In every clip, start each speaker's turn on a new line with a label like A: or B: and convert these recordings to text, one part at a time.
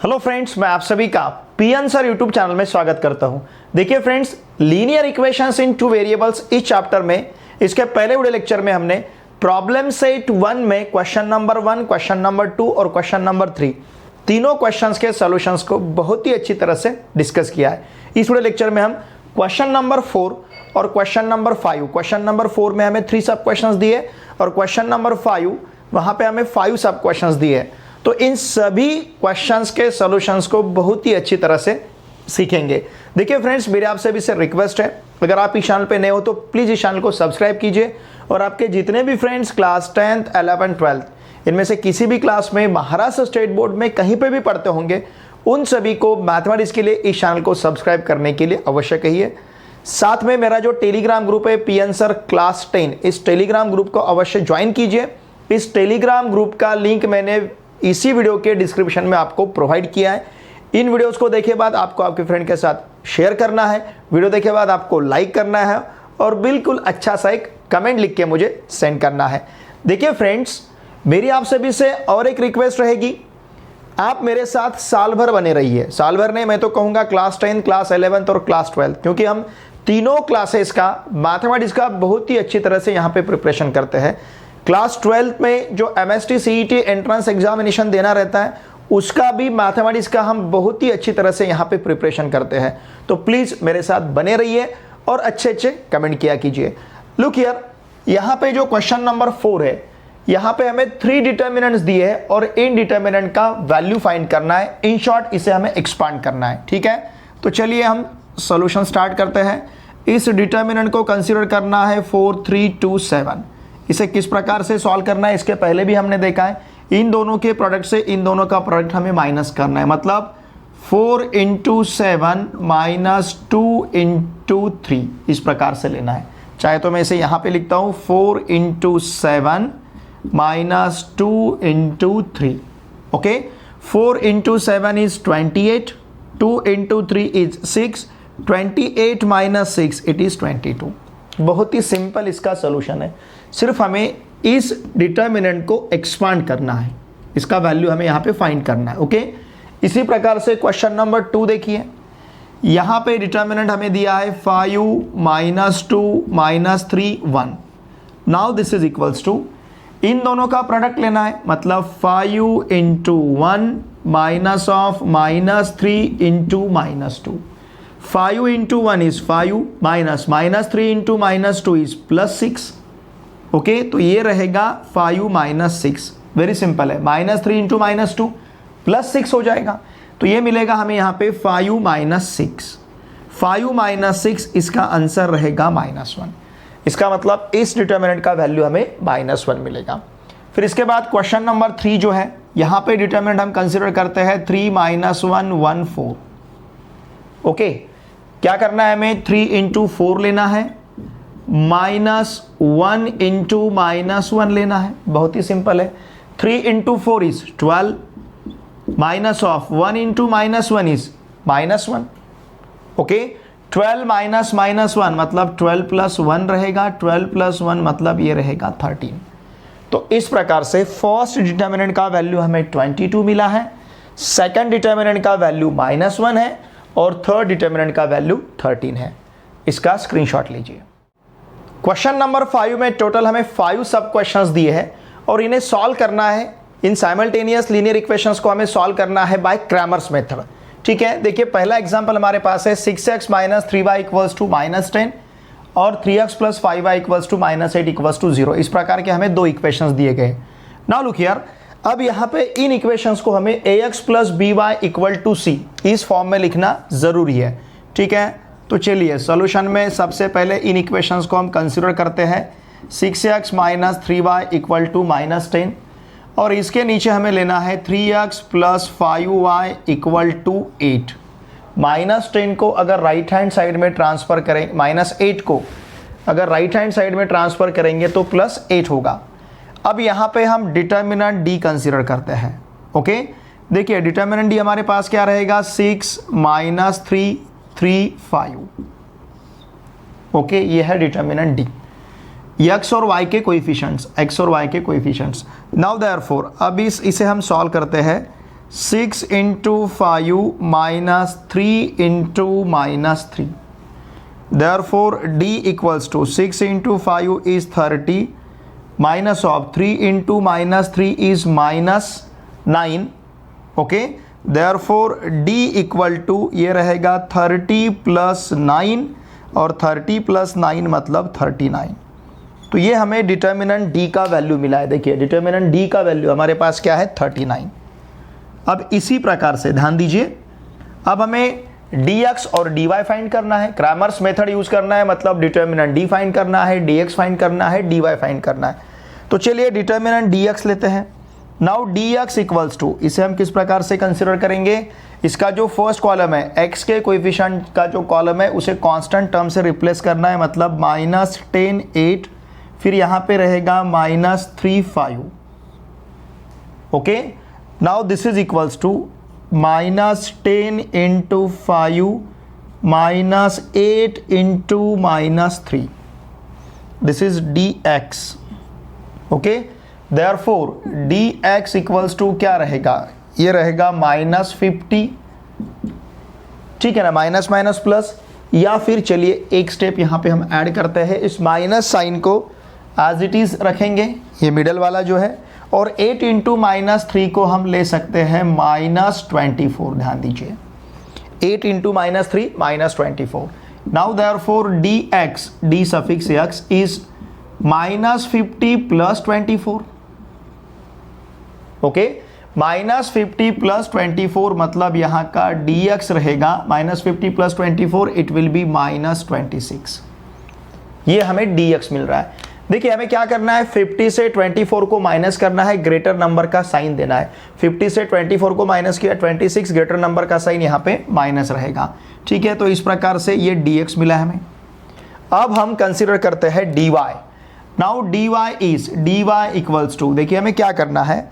A: Hello friends, मैं आप सभी का पी आंसर यूट्यूब चैनल में स्वागत करता हूं। देखिए फ्रेंड्स, लीनियर इक्वेशंस इन टू वेरिएबल्स इस चैप्टर में इसके पहले वीडियो लेक्चर में हमने प्रॉब्लम सेट 1 में क्वेश्चन नंबर 1, क्वेश्चन नंबर 2 और क्वेश्चन नंबर 3 तीनों क्वेश्चंस के सॉल्यूशंस को बहुत ही अच्छी तरह से डिस्कस किया है। इस वीडियो लेक्चर में हम क्वेश्चन नंबर 4 और क्वेश्चन नंबर 5, क्वेश्चन नंबर 4 में हमें 3 सब क्वेश्चंस दिए और क्वेश्चन नंबर 5 वहां पे हमें 5 सब क्वेश्चंस दिए। तो इन सभी क्वेश्चंस के सॉल्यूशंस को बहुत ही अच्छी तरह से सीखेंगे। देखिए फ्रेंड्स, मेरे आपसे भी से रिक्वेस्ट है, अगर आप इस चैनल पे नए हो तो प्लीज़ इस चैनल को सब्सक्राइब कीजिए और आपके जितने भी friends class 10th, 11th, 12th इनमें से किसी भी क्लास में महाराष्ट्र स्टेट बोर्ड में कहीं पे भी पढ़ते होंगे, उन सभी को मैथमेटिक्स के लिए इस चैनल को सब्सक्राइब करने के लिए अवश्य कहिए। साथ में मेरा जो टेलीग्राम ग्रुप है पी आंसर क्लास 10, इस टेलीग्राम ग्रुप को अवश्य ज्वाइन कीजिए। इस टेलीग्राम ग्रुप का लिंक मैंने इसी वीडियो के डिस्क्रिप्शन में आपको प्रोवाइड किया है। इन वीडियोस को देखे बाद आपको आपके फ्रेंड के साथ शेयर करना है, वीडियो देखे बाद आपको लाइक करना है और बिल्कुल अच्छा सा एक कमेंट लिख के मुझे सेंड करना है। देखिए फ्रेंड्स, मेरी आप सभी से और एक रिक्वेस्ट रहेगी, आप मेरे साथ साल भर बने रहिए। साल भर नहीं, मैं तो कहूँगा क्लास 10, क्लास 11 और क्लास 12, क्योंकि हम तीनों क्लासेस का मैथमेटिक्स का बहुत ही अच्छी तरह से यहाँ पे प्रिपरेशन करते हैं। क्लास 12 में जो MST CET एंट्रेंस एग्जामिनेशन देना रहता है उसका भी मैथमेटिक्स का हम बहुत ही अच्छी तरह से यहाँ पे प्रिपरेशन करते हैं। तो प्लीज़ मेरे साथ बने रहिए और अच्छे अच्छे कमेंट किया कीजिए। लुक हियर, यहाँ पे जो क्वेश्चन नंबर 4 है, यहाँ पे हमें 3 डिटर्मिनेंट्स दिए हैं और इन डिटर्मिनेंट का वैल्यू फाइंड करना है। इन शॉर्ट इसे हमें एक्सपांड करना है, ठीक है। तो चलिए हम सॉल्यूशन स्टार्ट करते हैं। इस डिटर्मिनेंट को कंसिडर करना है 4, 3, 2, 7। इसे किस प्रकार से सॉल्व करना है इसके पहले भी हमने देखा है। इन दोनों के प्रोडक्ट से इन दोनों का प्रोडक्ट हमें माइनस करना है, मतलब 4 × 7 माइनस 2 × 3 इस प्रकार से लेना है। चाहे तो मैं इसे यहाँ पे लिखता हूँ 4 × 7 minus 2 × 3। Okay, 4 × 7 is 28, 2 × 3 is 6, 28 minus 6 it is 22। बहुत ही सिंपल इसका सोल्यूशन है, सिर्फ हमें इस डिटर्मिनेंट को एक्सपांड करना है, इसका वैल्यू हमें यहाँ पे फाइंड करना है। ओके, इसी प्रकार से क्वेश्चन नंबर 2 देखिए, यहाँ पे डिटर्मिनेंट हमें दिया है 5 minus 2 minus 3 1। Now this is equals to, इन दोनों का प्रोडक्ट लेना है, मतलब 5 × 1 minus of minus 3 × minus 2। 5 × 1 is 5 minus 3 × minus 2 is +6। Okay, तो ये रहेगा 5 माइनस 6, वेरी सिंपल है। माइनस 3 × माइनस 2 +6 हो जाएगा, तो ये मिलेगा हमें यहाँ पे 5 माइनस 6। 5 माइनस 6 इसका आंसर रहेगा -1। इसका मतलब इस डिटर्मिनेंट का वैल्यू हमें -1 मिलेगा। फिर इसके बाद क्वेश्चन नंबर 3 जो है, यहाँ पे डिटर्मिनेंट हम कंसिडर करते हैं 3 - 1 1 4। ओके, क्या करना है हमें, 3 × 4 लेना है, -1 × -1 लेना है। बहुत ही सिंपल है, 3 × 4 is 12 minus of 1 × -1 is -1। Okay, 12 minus -1 मतलब 12 + 1 रहेगा, 12 + 1 मतलब ये रहेगा 13। तो इस प्रकार से फर्स्ट डिटर्मिनेंट का वैल्यू हमें 22 मिला है, सेकंड डिटर्मिनेंट का वैल्यू -1 है और थर्ड डिटर्मिनेंट का वैल्यू 13 है। इसका स्क्रीनशॉट लीजिए। क्वेश्चन नंबर 5 में टोटल हमें 5 सब क्वेश्चंस दिए हैं और इन्हें सॉल्व करना है। इन साइमल्टेनियस लीनियर इक्वेशंस को हमें सॉल्व करना है बाय क्रैमर्स मेथड, ठीक है। देखिए, पहला एग्जांपल हमारे पास है 6x - 3y = -10 और 3x + 5y = -8 = 0। इस प्रकार के हमें 2 इक्वेशंस दिए गए। नाउ लुक हियर, अब यहाँ पे इन इक्वेशंस को हमें ax + by = c इस फॉर्म में लिखना ज़रूरी है, ठीक है। तो चलिए सॉल्यूशन में सबसे पहले इन इक्वेशंस को हम कंसिडर करते हैं। 6x - 3y = -10 और इसके नीचे हमें लेना है 3x + 5y = 8। -10 को अगर राइट हैंड साइड में ट्रांसफ़र करें, -8 को अगर राइट हैंड साइड में ट्रांसफ़र करेंगे तो +8 होगा। अब यहाँ पे हम डिटर्मिनेंट डी कंसिडर करते हैं। ओके, देखिए डिटर्मिनेंट डी हमारे पास क्या रहेगा, 6 - 3 3 5। ओके, ये है डिटर्मिनेंट डी। x और y के कोएफिशिएंट्स, x और y के कोएफिशिएंट्स। नाउ देयरफॉर अब इसे हम सॉल्व करते हैं। 6 into 5 minus 3 into minus 3. Therefore, D equals to 6 into 5 is 30 minus of 3 into minus 3 is minus 9. Okay. Therefore, D equal to ये रहेगा 30 plus 9 और 30 plus 9 मतलब 39. तो ये हमें डिटर्मिनेंट D का वैल्यू मिला है। देखिए डिटर्मिनेंट D का वैल्यू हमारे पास क्या है 39. अब इसी प्रकार से ध्यान दीजिए, अब हमें dx और dy फाइंड करना है, क्रैमर्स मेथड यूज करना है, मतलब डिटर्मिनेंट D फाइंड करना है, dx फाइंड करना है, dy फाइंड करना है। तो चलिए डिटर्मिनेंट dx लेते हैं। नाउ dx इक्वल्स टू, इसे हम किस प्रकार से कंसिडर करेंगे, इसका जो फर्स्ट कॉलम है x के कोएफिशिएंट का जो कॉलम है उसे कांस्टेंट टर्म से रिप्लेस करना है, मतलब -10 8, फिर यहाँ पे रहेगा -3 5. Okay, now this is equals to -10 into 5 -8 into -3. This is dx. Okay, therefore dx equals to क्या रहेगा, ये रहेगा -50. ठीक है ना, माइनस माइनस प्लस, या फिर चलिए एक स्टेप यहाँ पे हम ऐड करते हैं, इस माइनस साइन को एज इट इज रखेंगे, ये मिडल वाला जो है, और 8 इंटू -3 को हम ले सकते हैं -24. ध्यान दीजिए 8 into -3 -24. Now therefore dx, d suffix x is -50 plus 24. Okay, -50 plus 24 मतलब यहाँ का dx रहेगा -50 प्लस 24, इट विल बी -26. ये हमें dx मिल रहा है। देखिए हमें क्या करना है, 50 से 24 को माइनस करना है, ग्रेटर नंबर का साइन देना है। 50 से 24 को माइनस किया, 26, ग्रेटर नंबर का साइन यहाँ पे माइनस रहेगा। ठीक है, तो इस प्रकार से ये dx मिला है हमें। अब हम कंसीडर करते हैं dy. Now dy equals to, देखिए हमें क्या करना है,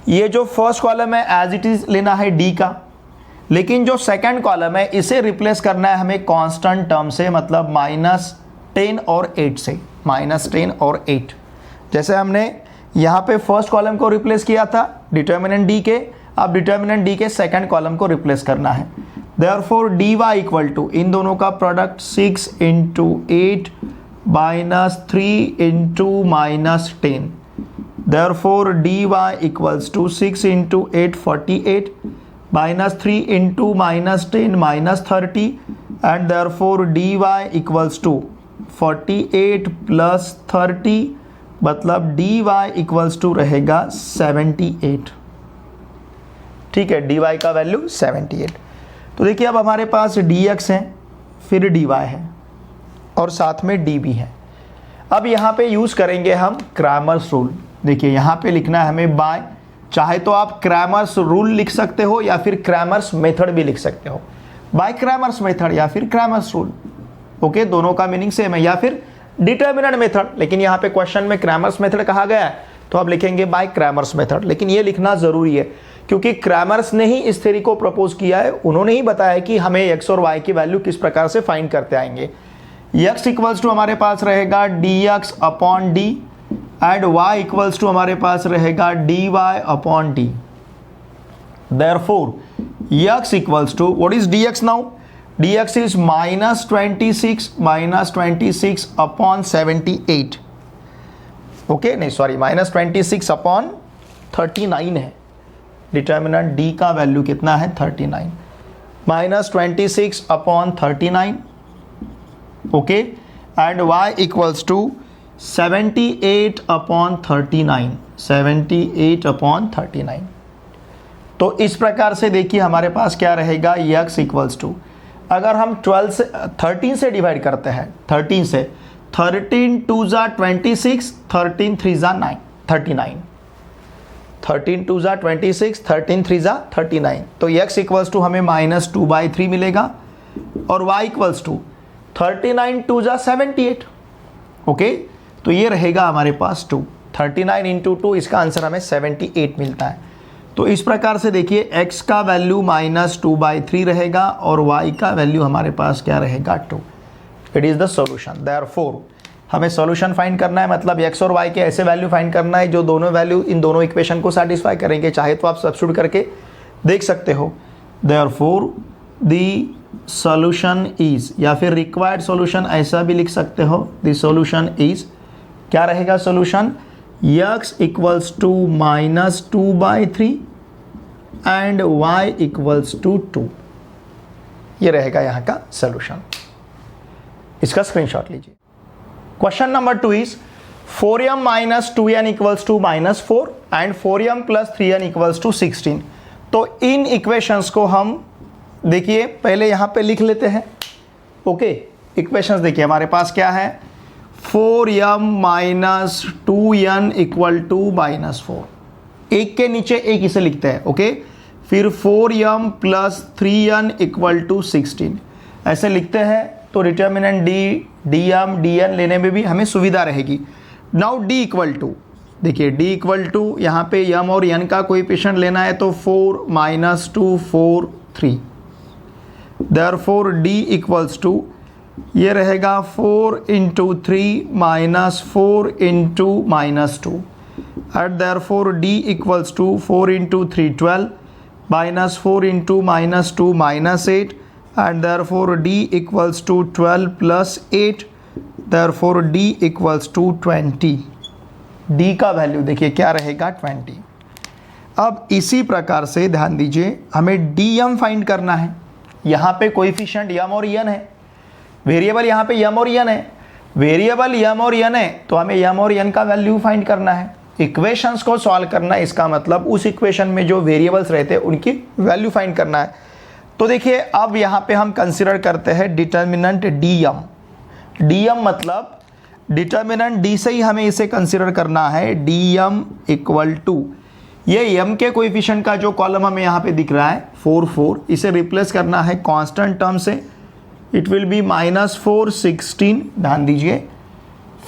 A: ये जो फर्स्ट कॉलम है एज इट इज लेना है d का, लेकिन जो सेकंड कॉलम है इसे रिप्लेस करना है हमें कांस्टेंट टर्म से, मतलब -10 और 8 से, -10 और 8। जैसे हमने यहाँ पे फर्स्ट कॉलम को रिप्लेस किया था डिटर्मिनेंट d के, अब डिटर्मिनेंट d के सेकंड कॉलम को रिप्लेस करना है। देयरफॉर dy इक्वल टू, इन दोनों का product 6 into 8 -3 into -10. Therefore dy equals to 6 into 8 48, -3 into -10 -30, and therefore dy equals to 48 plus 30, मतलब dy इक्वल्स टू रहेगा 78. ठीक है, dy का वैल्यू 78. तो देखिए अब हमारे पास dx है, फिर dy है और साथ में db है। अब यहाँ पे यूज करेंगे हम क्रैमर्स रूल। देखिए यहाँ पे लिखना है हमें बाय, चाहे तो आप क्रैमर्स रूल लिख सकते हो या फिर क्रैमर्स मेथड भी लिख सकते हो, बाय क्रैमर्स मेथड या फिर क्रैमर्स रूल। ओके, दोनों का मीनिंग सेम है, या फिर डिटर्मिनेंट मेथड, लेकिन यहाँ पे क्वेश्चन में क्रैमर्स मेथड कहा गया है तो आप लिखेंगे बाय क्रैमर्स मेथड। लेकिन ये लिखना जरूरी है क्योंकि क्रैमर्स ने ही इस थ्योरी को प्रपोज किया है, उन्होंने ही बताया कि हमें x और y की वैल्यू किस प्रकार से फाइंड करते आएंगे। x इक्वल्स टू हमारे पास रहेगा dx upon d, and y equals to हमारे पास रहेगा dy upon d। Therefore x equals to, what is dx now, dx is -26 upon 78. Okay, नहीं सॉरी, -26 अपॉन 39 है। डिटर्मिनेंट d का वैल्यू कितना है 39, -26 upon 39. Okay, and y equals to 78 upon 39, 78 upon 39. तो इस प्रकार से देखिए हमारे पास क्या रहेगा, x इक्वल्स टू, अगर हम 13 से डिवाइड करते हैं, 13 से, 13 2 जा 26, 13 3 जा 39, 13 2 जा 26, 13 3 जा 39. तो x इक्वल्स टू हमें -2/3 मिलेगा, और y इक्वल्स टू 39 2 जा 78. ओके, तो ये रहेगा हमारे पास 2, 39 इंटू 2, इसका आंसर हमें 78 मिलता है। तो इस प्रकार से देखिए x का वैल्यू -2/3 रहेगा और y का वैल्यू हमारे पास क्या रहेगा 2. It is the solution. Therefore हमें सॉल्यूशन फाइंड करना है, मतलब x और y के ऐसे वैल्यू फाइंड करना है जो दोनों वैल्यू इन दोनों इक्वेशन को सेटिस्फाई करेंगे। चाहे तो आप सब्स्टिट्यूट करके देख सकते हो। देयरफॉर द सॉल्यूशन इज, या फिर रिक्वायर्ड सॉल्यूशन ऐसा भी लिख सकते हो। द सॉल्यूशन इज, क्या रहेगा solution? x equals to -2/3 and y equals to 2। ये रहेगा यहाँ का सॉल्यूशन। इसका स्क्रीनशॉट लीजिए। Question number 2 is 4m - 2n equals to -4 and 4m + 3n equals to 16। तो इन इक्वेशंस को हम देखिए पहले यहाँ पे लिख लेते हैं। ओके, इक्वेशंस देखिए हमारे पास क्या है, 4m - 2n इक्वल टू -4, एक के नीचे एक इसे लिखते हैं। ओके, फिर 4m + 3n इक्वल टू 16 ऐसे लिखते हैं। तो डिटर्मिनेंट dm dn लेने में भी हमें सुविधा रहेगी। नाउ d इक्वल टू, देखिए d इक्वल टू यहाँ पे m और n का कोएफिशिएंट लेना है, तो 4 - 2 4 3। देयरफॉर d इक्वल्स टू ये रहेगा 4 × 3 - 4 × -2 eight therefore d equals to 4 × 3 12 -4 × -2 -8 and therefore d equals to 12 plus 8, therefore d equals to 20। d का वैल्यू देखिए क्या रहेगा 20। अब इसी प्रकार से ध्यान दीजिए, हमें dm फाइंड करना है। यहाँ पे कोएफिशिएंट m और n है, वेरिएबल यहाँ पे m और n है, वेरिएबल m और n है, तो हमें m और n का वैल्यू फाइंड करना है। इक्वेशंस को सॉल्व करना है, इसका मतलब उस इक्वेशन में जो वेरिएबल्स रहते हैं उनकी वैल्यू फाइंड करना है। तो देखिए अब यहाँ पे हम कंसीडर करते हैं डिटर्मिनेंट dm। dm मतलब डिटर्मिनेंट d से ही हमें इसे कंसीडर करना है। dm इक्वल टू ये m के कोएफिशिएंट का जो कॉलम हमें यहाँ पे दिख रहा है 4 4, इसे रिप्लेस करना है कांस्टेंट टर्म से। इट विल बी -4 16, ध्यान दीजिए।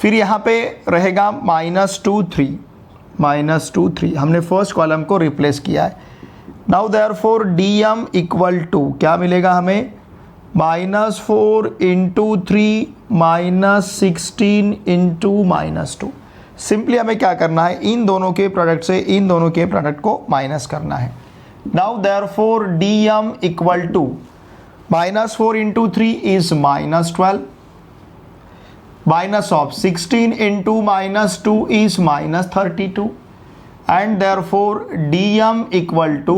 A: फिर यहाँ पे रहेगा -2 3, हमने फर्स्ट कॉलम को रिप्लेस किया है। Now therefore dm equal to क्या मिलेगा हमें, -4 × 3 -16 × -2। सिंपली हमें क्या करना है, इन दोनों के प्रोडक्ट से इन दोनों के प्रोडक्ट को माइनस करना है। Now therefore dm equal to -4 × 3 is -12, minus of 16 into -2 is -32, and therefore dm equal to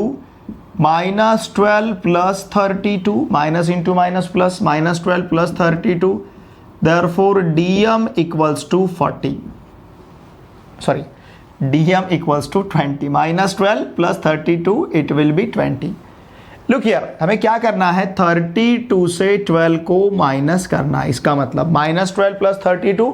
A: -12 plus 32, minus into minus plus, -12 plus 32, therefore dm equals to 40, sorry, dm equals to 20, -12 plus 32 it will be 20। Look here, हमें क्या करना है, 32 से 12 को minus करना है। इसका मतलब -12 प्लस 32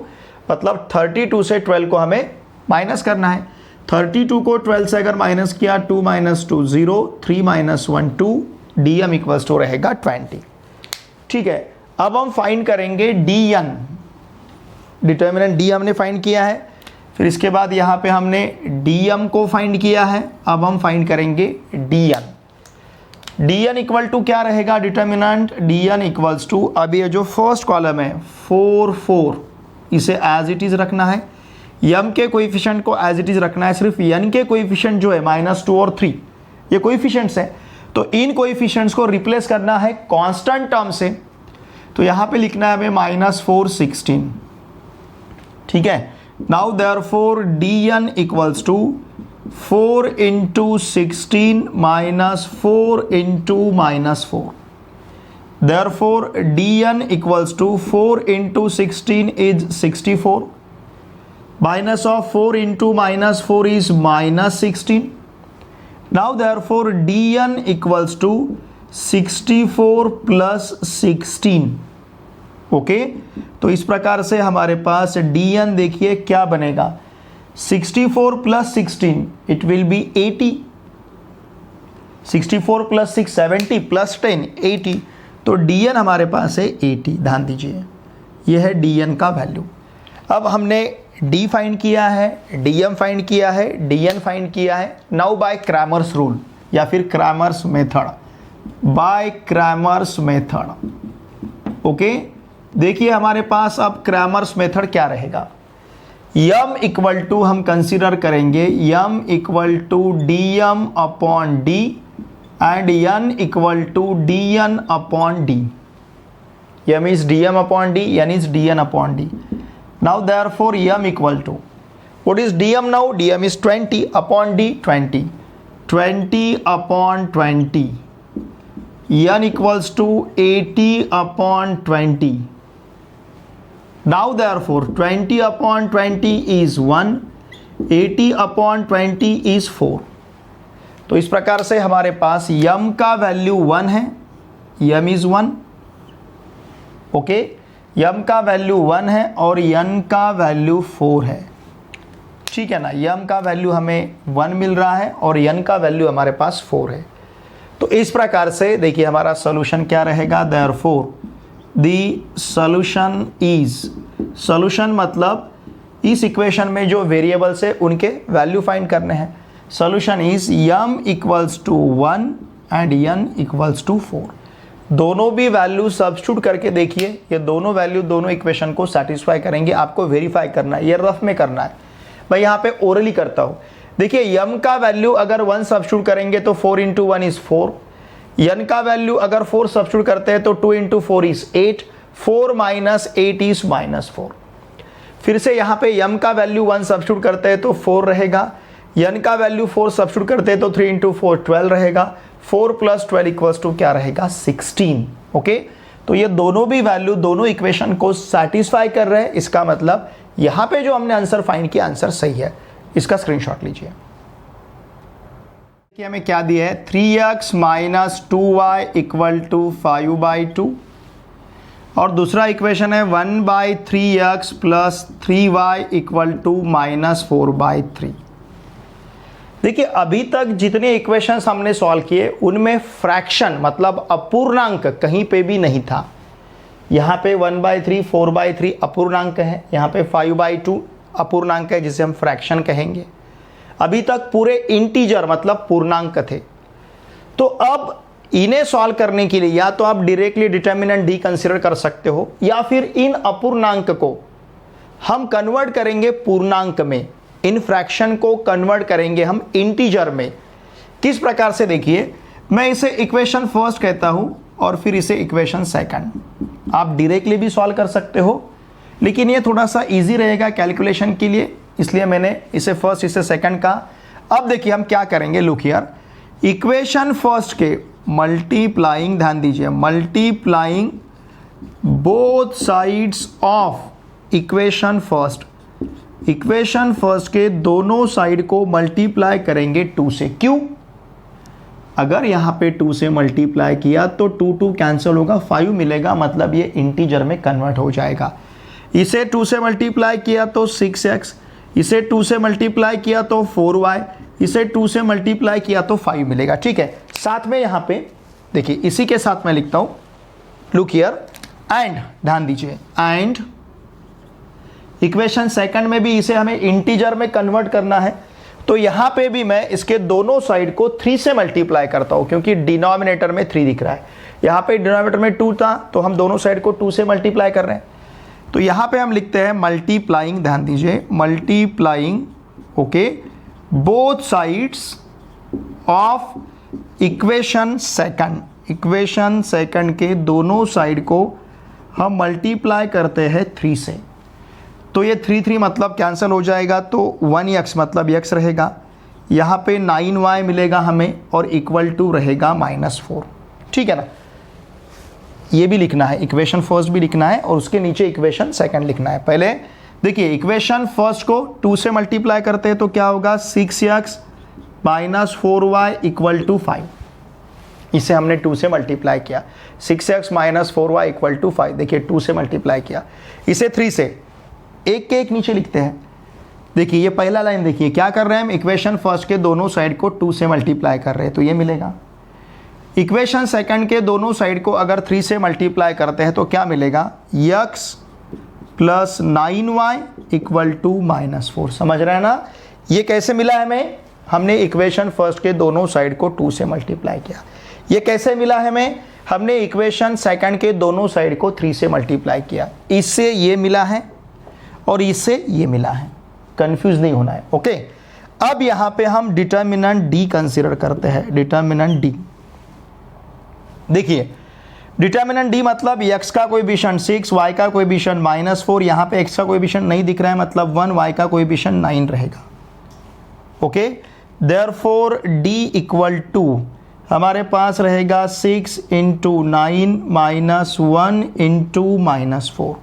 A: मतलब 32 से 12 को हमें माइनस करना है। 32 को 12 से अगर माइनस किया 2 - 2 0, 3 - 1 2, dm इक्वल्स टू रहेगा 20। ठीक है, अब हम फाइंड करेंगे dn। डिटर्मिनेंट d हमने फाइंड किया है, फिर इसके बाद यहाँ पे हमने dm को फाइंड किया है। अब हम फाइंड करेंगे dn। dn इक्वल टू क्या रहेगा, डिटर्मिनेंट dn इक्वल्स टू, अब ये जो फर्स्ट कॉलम है 4 4, इसे एज इट इज रखना है। m के कोएफिशिएंट को एज इट इज रखना है, सिर्फ n के कोएफिशिएंट जो है -2 और 3 ये कोएफिशिएंट्स हैं, तो इन कोएफिशिएंट्स को रिप्लेस करना है कांस्टेंट टर्म से। तो यहाँ पे लिखना है हमें -4 16। ठीक है, now therefore dn equals to 4 × 16 -4 × -4, therefore dn equals to 4 × 16 is 64, minus of 4 × -4 is -16। now therefore dn equals to 64 plus 16। Okay, तो इस प्रकार से हमारे पास dn देखिए क्या बनेगा, 64 plus 16 it will be 80, 64 plus 6 70 plus 10 80, तो dn हमारे पास है 80। ध्यान दीजिए ये है dn का वैल्यू। अब हमने d फाइंड किया है, dm फाइंड किया है, dn फाइंड किया है। नाउ बाय क्रैमर्स रूल या फिर Cramer's method, by Cramer's method. Okay, देखिए हमारे पास अब क्रैमर्स मेथड क्या रहेगा। m इक्वल टू हम कंसीडर करेंगे m equal to dm upon d and n equal to dn upon d. m is dm upon d, n is dn upon d. Now therefore m equal to, what is dm now? dm is 20 upon d 20. 20 upon 20. n equals to 80 upon 20. Now therefore 20 upon 20 is 1, 80 upon 20 is 4. तो इस प्रकार से हमारे पास m का value 1 है, m is 1, okay, m का value 1 है और n का वैल्यू 4 है, ठीक है ना। m का वैल्यू हमें 1 मिल रहा है और n का वैल्यू हमारे पास 4 है। तो इस प्रकार से देखिए हमारा सॉल्यूशन क्या रहेगा, therefore the solution is, solution मतलब इस इक्वेशन में जो वेरिएबल्स है उनके वैल्यू फाइंड करने हैं। Solution is m equals to 1 and n equals to 4। दोनों भी वैल्यू सब्स्टिट्यूट करके देखिए, ये दोनों वैल्यू दोनों इक्वेशन को सेटिस्फाई करेंगे। आपको वेरीफाई करना है, ये रफ में करना है, मैं यहाँ पे ओरली करता हूँ। देखिए m का वैल्यू अगर 1 सब्स्टिट्यूट करेंगे तो 4 इंटू 1 इज 4, n का वैल्यू अगर 4 सब्स्टिट्यूट करते हैं तो 2 इंटू 4 इज 8, 4 माइनस 8 इज -4। फिर से यहाँ पे m का वैल्यू 1 सब्स्टिट्यूट करते हैं तो 4 रहेगा, n का वैल्यू 4 सब्स्टिट्यूट करते हैं तो 3 इंटू 4 12 रहेगा, 4 प्लस 12 इक्वल्स टू क्या रहेगा 16, ओके। तो ये दोनों भी वैल्यू दोनों इक्वेशन को सेटिस्फाई कर रहे हैं, इसका मतलब यहाँ पे जो हमने आंसर फाइंड किया आंसर सही है। इसका स्क्रीनशॉट लीजिए कि हमें क्या दिया है, 3x minus 2y equal to 5/2 और दूसरा इक्वेशन है 1/3x plus 3y equal to -4/3। देखिए अभी तक जितने इक्वेशंस हमने सॉल्व किए उनमें फ्रैक्शन मतलब अपूर्णांक कहीं पे भी नहीं था। यहाँ पे 1/3 4/3 अपूर्णांक है, यहाँ पे 5/2 अपूर्णांक है जिसे हम फ्रैक्शन कहेंगे। अभी तक पूरे इंटीजर मतलब पूर्णांक थे। तो अब इन्हें सॉल्व करने के लिए या तो आप डायरेक्टली डिटर्मिनेंट डी कंसीडर कर सकते हो या फिर इन अपूर्णांक को हम कन्वर्ट करेंगे पूर्णांक में, इन फ्रैक्शन को कन्वर्ट करेंगे हम इंटीजर में। किस प्रकार से, देखिए मैं इसे इक्वेशन फर्स्ट कहता हूं और फिर इसे इक्वेशन सेकंड। आप डायरेक्टली भी सॉल्व कर सकते हो लेकिन ये थोड़ा सा इजी रहेगा कैलकुलेशन के लिए, इसलिए मैंने इसे फर्स्ट इसे सेकंड कहा। अब देखिए हम क्या करेंगे, लुक हियर, इक्वेशन फर्स्ट के मल्टीप्लाइंग, ध्यान दीजिए, multiplying both sides of equation first, equation first के दोनों साइड को मल्टीप्लाई करेंगे 2 से। क्यों? अगर यहाँ पे 2 से मल्टीप्लाई किया तो 2 2 कैंसिल होगा, 5 मिलेगा, मतलब ये इंटीजर में कन्वर्ट हो जाएगा। इसे 2 से मल्टीप्लाई किया तो 6x, इसे 2 से मल्टीप्लाई किया तो 4y, इसे 2 से मल्टीप्लाई किया तो 5 मिलेगा, ठीक है। साथ में यहाँ पे देखिए इसी के साथ मैं लिखता हूँ, लुक हियर, एंड, ध्यान दीजिए, एंड इक्वेशन सेकंड में भी इसे हमें इंटीजर में कन्वर्ट करना है। तो यहाँ पे भी मैं इसके दोनों साइड को 3 से मल्टीप्लाई करता हूँ क्योंकि डिनोमिनेटर में 3 दिख रहा है, यहाँ पे डिनोमिनेटर में 2 था तो हम दोनों साइड को 2 से मल्टीप्लाई कर रहे हैं। तो यहाँ पे हम लिखते हैं मल्टीप्लाइंग, ध्यान दीजिए, multiplying, okay, both sides of equation second, equation second के दोनों साइड को हम मल्टीप्लाई करते हैं 3 से। तो ये 3 3 मतलब कैंसिल हो जाएगा, तो 1x मतलब x रहेगा, यहाँ पे 9y मिलेगा हमें और इक्वल टू रहेगा -4, ठीक है ना। ये भी लिखना है, इक्वेशन फर्स्ट भी लिखना है और उसके नीचे इक्वेशन सेकंड लिखना है। पहले देखिए इक्वेशन फर्स्ट को 2 से मल्टीप्लाई करते हैं तो क्या होगा, 6x minus 4y equal to 5। इसे हमने 2 से मल्टीप्लाई किया, 6x minus 4y equal to 5, देखिए 2 से मल्टीप्लाई किया। इसे 3 से, एक के एक नीचे लिखते हैं। देखिए ये पहला लाइन देखिए क्या कर रहे हैं हम, इक्वेशन फर्स्ट के दोनों साइड को 2 से मल्टीप्लाई कर रहे हैं तो ये मिलेगा। इक्वेशन सेकंड के दोनों साइड को अगर 3 से मल्टीप्लाई करते हैं तो क्या मिलेगा, x plus 9y equal to -4। समझ रहे हैं ना, ये कैसे मिला हमें, हमने इक्वेशन फर्स्ट के दोनों साइड को 2 से मल्टीप्लाई किया। ये कैसे मिला हमें, हमने इक्वेशन सेकंड के दोनों साइड को 3 से मल्टीप्लाई किया। इससे ये मिला है और इससे ये मिला है, कंफ्यूज नहीं होना है, ओके। अब यहाँ पे हम डिटर्मिनेंट डी कंसीडर करते हैं, डिटर्मिनेंट डी। देखिए डिटर्मिनेंट डी मतलब x का कोएफिशिएंट 6, y का कोएफिशिएंट -4, यहाँ पे x का कोएफिशिएंट नहीं दिख रहा है मतलब 1, y का कोएफिशिएंट 9 रहेगा। Okay, therefore d equal to हमारे पास रहेगा 6 into 9 minus 1 into -4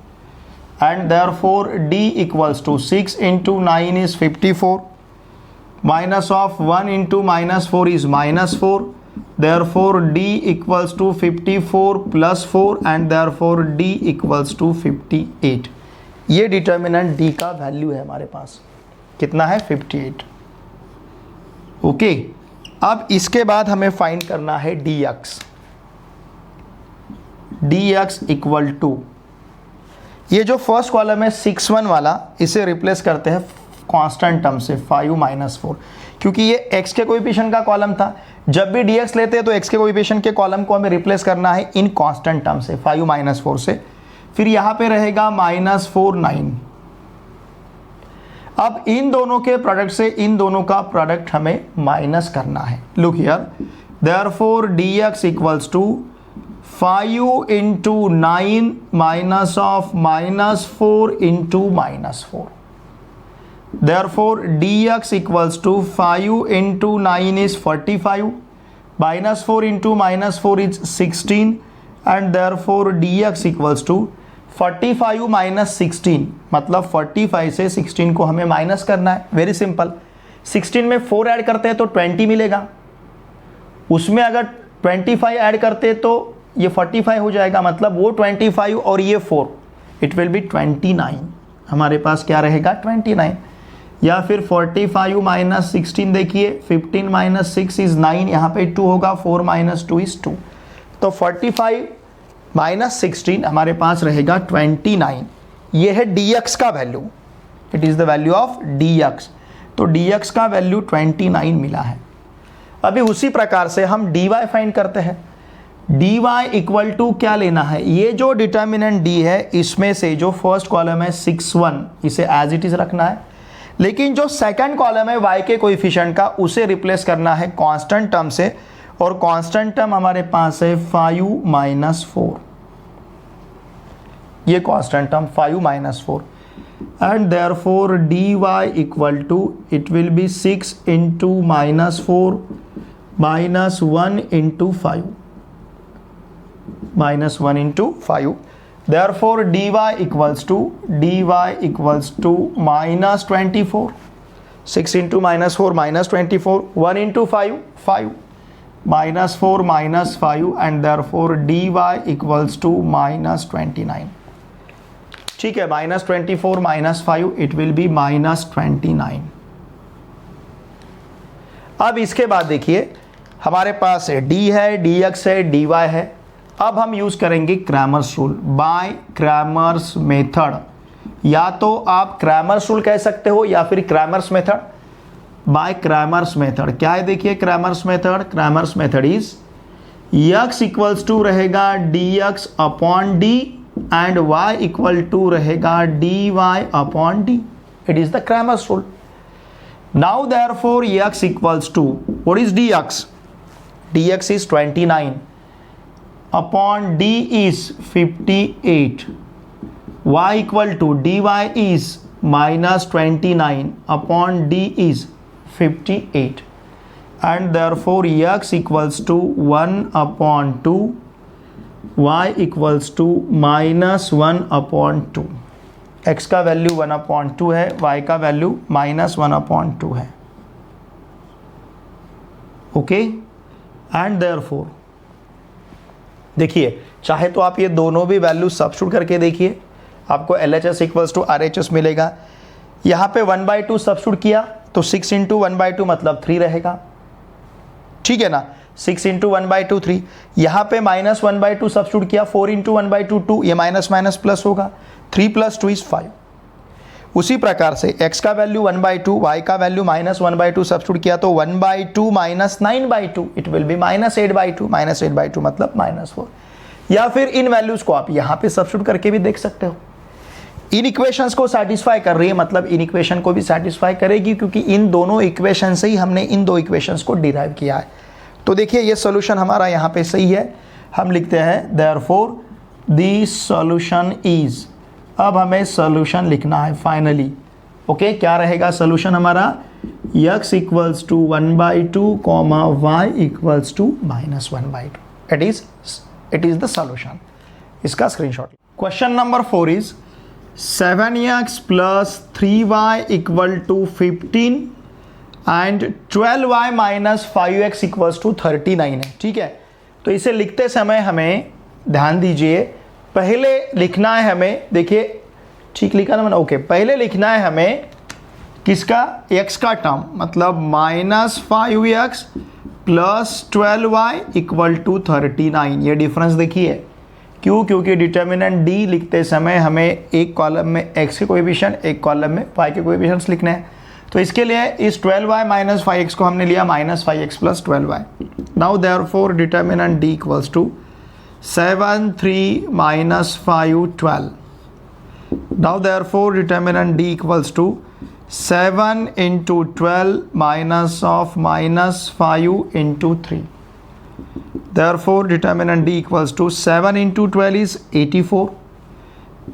A: and therefore d equals to 6 into 9 is 54 minus of 1 into -4 is -4, therefore d equals to 54 plus 4 and therefore d equals to 58। ये determinant d का value है हमारे पास, कितना है 58। Okay, अब इसके बाद हमें फाइंड करना है dx। dx इक्वल टू ये जो फर्स्ट कॉलम है 6-1 वाला, इसे रिप्लेस करते हैं कांस्टेंट टर्म से 5 - 4, क्योंकि ये x के कोएफिशिएंट का कॉलम था। जब भी dx लेते हैं तो x के कोएफिशिएंट के कॉलम को हमें रिप्लेस करना है इन कांस्टेंट टर्म से 5 - 4 से। फिर यहाँ पे रहेगा -4 9। अब इन दोनों के प्रोडक्ट से इन दोनों का प्रोडक्ट हमें माइनस करना है। Look here, therefore dx equals to 5 into 9 minus of -4 into -4। Therefore dx equals to 5 into 9 is 45, -4 into -4 is 16 and therefore dx equals to 45 minus 16, मतलब 45 से 16 को हमें माइनस करना है। वेरी सिंपल, 16 में 4 ऐड करते हैं तो 20 मिलेगा, उसमें अगर 25 ऐड करते हैं तो ये 45 हो जाएगा, मतलब वो 25 और ये 4, इट विल बी 29। हमारे पास क्या रहेगा 29, या फिर 45 माइनस 16 देखिए, 15 माइनस 6 इज 9, यहाँ पे 2 होगा, 4 माइनस 2 इज 2, तो 45 माइनस 16 हमारे पास रहेगा 29। ये है dx का value, it is the value of dx। तो dx का वैल्यू 29 मिला है। अभी उसी प्रकार से हम dy फाइंड करते हैं। dy इक्वल टू क्या लेना है, ये जो डिटर्मिनेंट d है इसमें से जो फर्स्ट कॉलम है 6-1, इसे एज इट इज रखना है, लेकिन जो सेकंड कॉलम है y के कोएफिशिएंट का, उसे रिप्लेस करना है कांस्टेंट टर्म से, और कांस्टेंट टर्म हमारे पास है 5 - 4, ये constant term 5 - 4 and therefore dy equal to it will be 6 into -4 minus 1 into 5, -1 into 5। Therefore dy equals to -24, 6 into -4 -24, 1 into 5 5, -4 -5 and therefore dy equals to -29। ठीक है, -24 -5 इट विल बी -29। अब इसके बाद देखिए हमारे पास है d है, dx है, dy है। अब हम यूज करेंगे Cramer's rule, by Cramer's method, या तो आप क्रैमर्स रूल कह सकते हो या फिर Cramer's method. By Cramer's method क्या है, देखिए Cramer's method is x equals to रहेगा dx upon d and y equal to रहेगा dy upon d। It is the Cramer's rule. Now therefore x equals to what is dx, dx is 29 upon d is 58, y equal to dy is -29 upon d is 58 and therefore x equals to 1 upon 2, y equals to -1 upon 2। x का value 1 upon 2 है, y का value -1 upon 2 है। Okay, and therefore देखिए चाहे तो आप ये दोनों भी वैल्यू सब्स्टिट्यूट करके देखिए, आपको LHS इक्वल्स टू RHS मिलेगा। यहाँ पे 1/2 सब्स्टिट्यूट किया तो 6 इंटू 1/2 मतलब 3 रहेगा, ठीक है ना, 6 इंटू 1/2 3। यहाँ पे -1/2 सब्स्टिट्यूट किया, 4 इंटू 1/2 2, ये माइनस माइनस प्लस होगा, 3 + 2 = 5। उसी प्रकार से x का वैल्यू 1/2, y का वैल्यू -1/2 सब्स्टिट्यूट किया तो 1/2 - 9/2 इट विल बी -8/2, -8/2 मतलब -4। या फिर इन वैल्यूज को आप यहाँ पे सब्स्टिट्यूट करके भी देख सकते हो। इन इक्वेशंस को सेटिस्फाई कर रही है, मतलब इन इक्वेशन को भी सेटिस्फाई करेगी, क्योंकि इन दोनों इक्वेशन से ही हमने इन दो इक्वेशंस को डिराइव किया है। तो देखिए ये सोल्यूशन हमारा यहाँ पे सही है। हम लिखते हैं देयरफॉर द सॉल्यूशन इज। अब हमें सॉल्यूशन लिखना है फाइनली। ओके, क्या रहेगा सॉल्यूशन हमारा? x equals to 1/2 comma y equals to -1/2। It is the solution. इसका screenshot. Question number 4 is 7x plus 3y equal to 15 and 12y minus 5x equals to 39 है। ठीक है, तो इसे लिखते समय हमें ध्यान दीजिए, पहले लिखना है हमें, देखिए ठीक लिखा ना मैंने? ओके, पहले लिखना है हमें किसका? x का टर्म, मतलब -5x plus 12y equal to 39। ये डिफरेंस देखिए, क्यों? क्योंकि डिटर्मिनेंट d लिखते समय हमें एक कॉलम में x के कोएफिशिएंट, एक कॉलम में y के कोएफिशिएंट्स लिखने हैं। तो इसके लिए इस 12y माइनस 5x को हमने लिया -5x plus 12y। Now therefore determinant d equals to 7 3 minus 5 12। Now therefore determinant d equals to 7 into 12 minus of -5 into 3. Therefore determinant d equals to 7 into 12 is 84,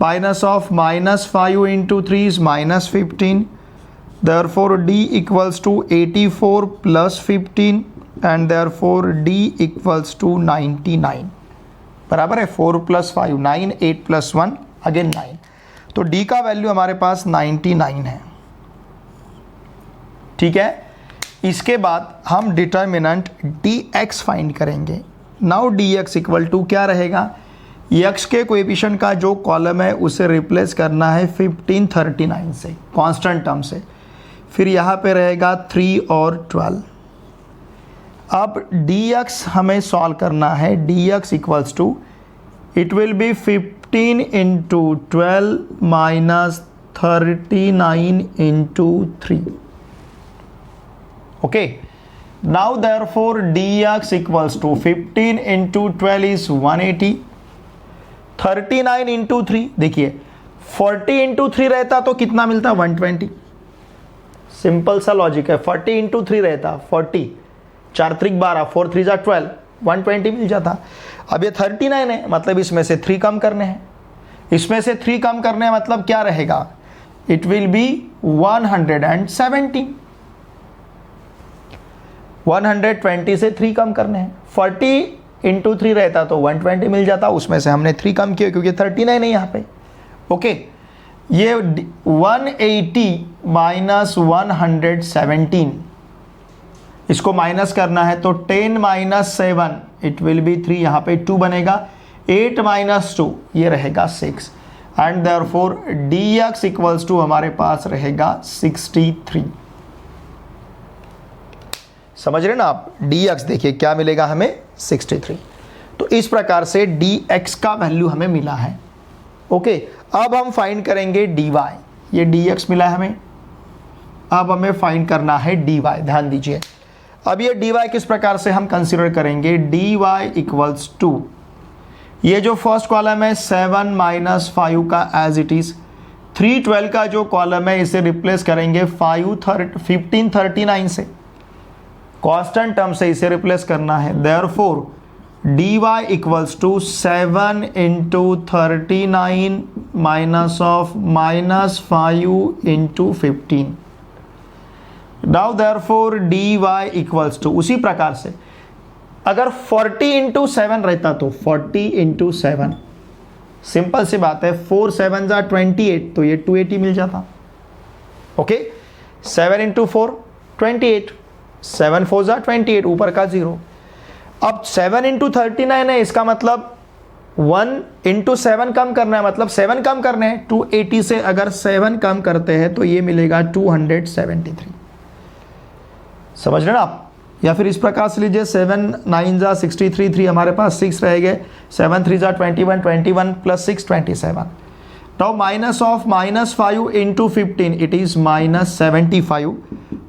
A: minus of -5 into 3 is -15. Therefore d equals to 84 plus 15 and therefore d equals to 99। बराबर है 4 plus 5 9, 8 plus 1 again 9। तो d का value हमारे पास 99 है। ठीक है, इसके बाद हम डिटर्मिनेंट dx फाइंड करेंगे। नाउ dx इक्वल टू क्या रहेगा? x के कोएफिशिएंट का जो कॉलम है उसे रिप्लेस करना है 15 39 से, कांस्टेंट टर्म से। फिर यहाँ पे रहेगा 3 और 12। अब dx हमें सॉल्व करना है। dx equals to it will be 15 into 12 minus 39 into 3। Okay, now therefore dx equals to 15 into 12 is 180, 39 into 3, देखिए 40 into 3 रहता तो कितना मिलता? 120। सिंपल सा लॉजिक है, 40 into 3 रहता 40, 4 3 12, 4 3 12, 120 मिल जाता। अब ये 39 है, मतलब इसमें से 3 कम करने हैं। इसमें से 3 कम करने हैं मतलब क्या रहेगा? It will B 170। 120 से 3 कम करने हैं। 40 इंटू 3 रहता तो 120 मिल जाता, उसमें से हमने 3 कम किया क्योंकि 39 है यहाँ पे। ओके, ये 180 माइनस 117, इसको माइनस करना है तो 10 माइनस 7 इट विल बी 3, यहाँ पे 2 बनेगा। 8 माइनस 2 ये रहेगा 6 and therefore dx equals to हमारे पास रहेगा 63। समझ रहे ना आप? dx देखिए क्या मिलेगा हमें? 63। तो इस प्रकार से dx का वैल्यू हमें मिला है। ओके, अब हम फाइंड करेंगे dy। ये dx मिला है हमें, अब हमें फाइंड करना है dy। ध्यान दीजिए, अब ये dy किस प्रकार से हम कंसीडर करेंगे? dy इक्वल्स टू ये जो फर्स्ट कॉलम है 7 माइनस 5 का एज इट इज, 3 12 का जो कॉलम है इसे रिप्लेस करेंगे 15 39 से, कांस्टेंट टर्म से इसे रिप्लेस करना है। Therefore dy equals to 7 into 39 minus of -5 into 15। Now therefore dy equals to, उसी प्रकार से अगर 40 इंटू 7 रहता तो 40 इंटू 7, सिंपल सी बात है, 4 7 जा 28 तो ये 280 मिल जाता। ओके, 7 इंटू 4 28, 7 4 जा 28, ऊपर का 0। अब 7 इंटू 39 है, इसका मतलब 1 इंटू 7 कम करना है, मतलब 7 कम करने हैं। 280 से अगर 7 कम करते हैं तो ये मिलेगा 273। समझ रहे ना आप? या फिर इस प्रकार से लीजिए, 7 9 जा 63, 3 हमारे पास 6 रह गए, 7 3 जा 21, 21 plus 6 27। Now minus of -5 into 15 it is -75।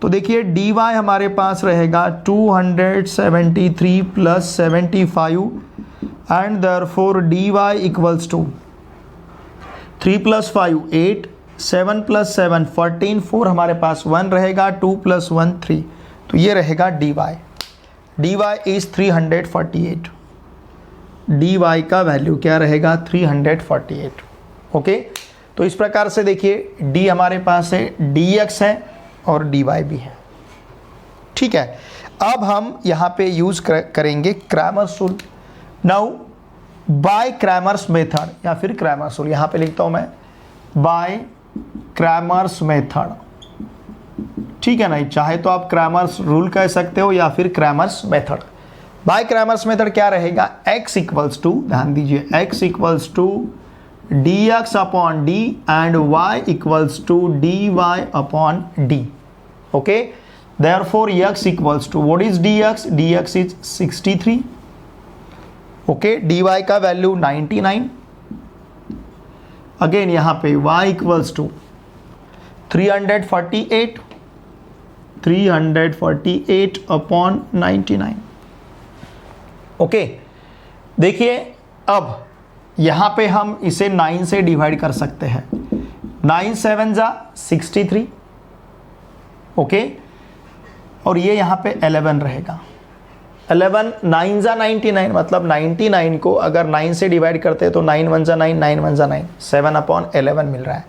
A: तो देखिए dy हमारे पास रहेगा 273 plus 75 and therefore dy equals to 3 plus 5 8, 7 plus 7 14, 4 हमारे पास 1 रहेगा, 2 प्लस 1 3, तो ये रहेगा dy। dy is 348। D Y का वैल्यू क्या रहेगा 348। ओके, तो इस प्रकार से देखिए डी हमारे पास है, डी एक्स है और डी वाई भी है। ठीक है, अब हम यहाँ पे यूज करेंगे Cramer's rule. Now by Cramer's method या फिर क्रैमर्स रूल, यहाँ पे लिखता हूँ मैं बाय क्रैमर्स मेथड। ठीक है ना, चाहे तो आप क्रैमर्स रूल कह सकते हो या फिर Cramer's method. By Cramer's method क्या रहेगा, x इक्वल्स टू, ध्यान दीजिए, x equals to D X upon D and y equals to D Y upon D. Okay, therefore x equals to what is dx, dx is 63। Okay, dy का value 99। Again यहाँ पे y equals to 348 upon 99। Okay, देखिए अब यहाँ पे हम इसे 9 से डिवाइड कर सकते हैं। 9 7 जा 63। ओके, और ये यहाँ पे 11 रहेगा। 11 9 जा 99, मतलब 99 को अगर 9 से डिवाइड करते हैं तो 9 1 जा 9, 9 1 जा 9, 7 अपॉन 11 मिल रहा है।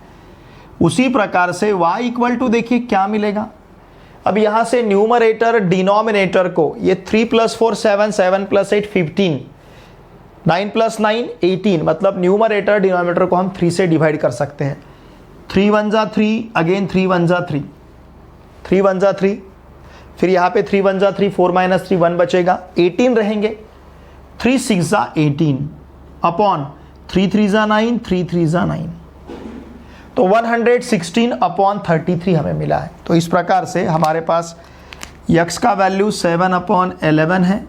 A: उसी प्रकार से y इक्वल टू देखिए क्या मिलेगा। अब यहाँ से न्यूमरेटर डिनोमिनेटर को ये 3 + 4 7, 7 + 8 15, 9 + 9 18, मतलब न्यूमरेटर डिनोमिनेटर को हम 3 से डिवाइड कर सकते हैं। 3 1 जा 3, अगेन 3 1 जा 3, 3 1 जा 3, फिर यहाँ पे 3 1 जा 3, 4 - 3 1 बचेगा, 18 रहेंगे। 3 6 जा 18 अपॉन 3 3 जा 9, 3 3 जा 9, तो 116 अपॉन 33 हमें मिला है। तो इस प्रकार से हमारे पास x का वैल्यू 7 अपॉन 11 है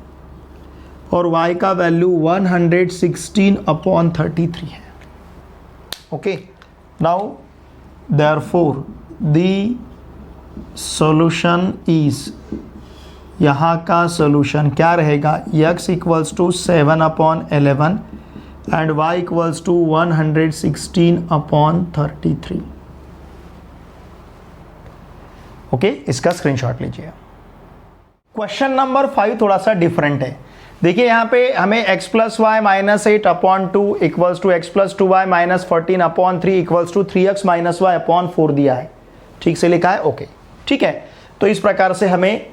A: और y का वैल्यू 116 अपॉन 33 है। Okay, now therefore the solution is, यहाँ का सॉल्यूशन क्या रहेगा, x equals to 7 upon 11 and y equals to 116 upon 33। Okay, इसका स्क्रीनशॉट लीजिए। क्वेश्चन नंबर 5 थोड़ा सा डिफरेंट है। देखिए यहाँ पे हमें x + y - 8 upon 2 equals to x + 2y - 14 upon 3 equals to 3x - y upon 4 दिया है। ठीक से लिखा है, ओके ठीक है। तो इस प्रकार से हमें